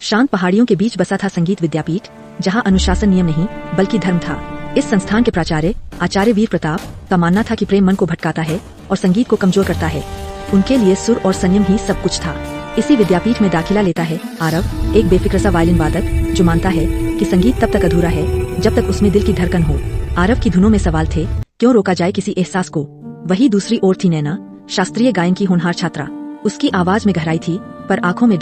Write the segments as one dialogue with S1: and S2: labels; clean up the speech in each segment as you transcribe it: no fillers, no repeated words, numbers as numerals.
S1: शांत पहाड़ियों के बीच बसा था संगीत विद्यापीठ, जहां अनुशासन नियम नहीं बल्कि धर्म था। इस संस्थान के प्राचार्य आचार्य वीर प्रताप का मानना था कि प्रेम मन को भटकाता है और संगीत को कमजोर करता है। उनके लिए सुर और संयम ही सब कुछ था। इसी विद्यापीठ में दाखिला लेता है आरव, एक बेफिक्र सा वायलिन वादक जो मानता है कि संगीत तब तक अधूरा है जब तक उसमें दिल की धड़कन हो। आरव की धुनों में सवाल थे, क्यों रोका जाए किसी एहसास को। वही दूसरी ओर थी नैना, शास्त्रीय गायन की होनहार छात्रा। उसकी आवाज में गहराई थी, पर आंखों में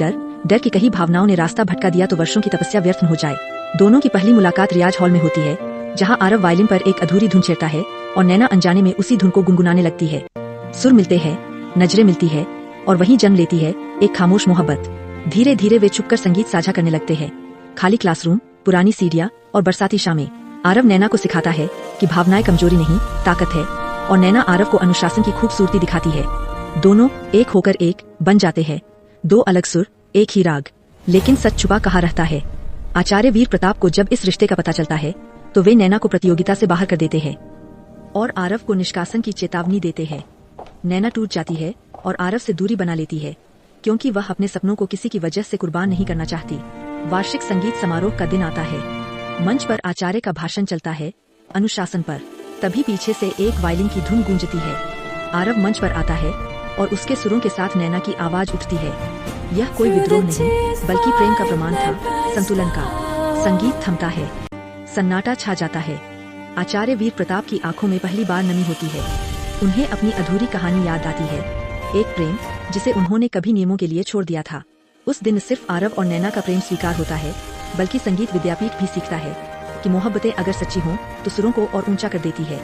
S1: डर की कई भावनाओं ने रास्ता भटका दिया तो वर्षों की तपस्या व्यर्थ न हो जाए। दोनों की पहली मुलाकात रियाज हॉल में होती है, जहां आरव वायलिन पर एक अधूरी धुन छेड़ता है और नैना अनजाने में उसी धुन को गुनगुनाने लगती है। सुर मिलते हैं, नजरें मिलती है और वहीं जन्म लेती है एक खामोश मोहब्बत। धीरे धीरे वे छुपकर संगीत साझा करने लगते हैं। खाली क्लासरूम, पुरानी सीढ़ियां और बरसाती शामें। आरव नैना को सिखाता है कि भावनाएं कमजोरी नहीं ताकत है, और नैना आरव को अनुशासन की खूबसूरती दिखाती है। दोनों एक होकर एक बन जाते हैं। दो अलग सुर, एक ही राग, लेकिन सच छुपा कहाँ रहता है। आचार्य वीर प्रताप को जब इस रिश्ते का पता चलता है तो वे नैना को प्रतियोगिता से बाहर कर देते हैं और आरव को निष्कासन की चेतावनी देते हैं। नैना टूट जाती है और आरव से दूरी बना लेती है, क्योंकि वह अपने सपनों को किसी की वजह से कुर्बान नहीं करना चाहती। वार्षिक संगीत समारोह का दिन आता है। मंच पर आचार्य का भाषण चलता है अनुशासन पर। तभी पीछे से एक वायलिन की धुन गूंजती है। आरव मंच पर आता है और उसके सुरों के साथ नैना की आवाज उठती है। यह कोई विद्रोह नहीं बल्कि प्रेम का प्रमाण था, संतुलन का। संगीत थमता है, सन्नाटा छा जाता है। आचार्य वीर प्रताप की आंखों में पहली बार नमी होती है। उन्हें अपनी अधूरी कहानी याद आती है, एक प्रेम जिसे उन्होंने कभी नियमों के लिए छोड़ दिया था। उस दिन सिर्फ आरव और नैना का प्रेम स्वीकार होता है, बल्कि संगीत विद्यापीठ भी सीखता है कि मोहब्बतें अगर सच्ची हों तो सुरों को और ऊंचा कर देती है।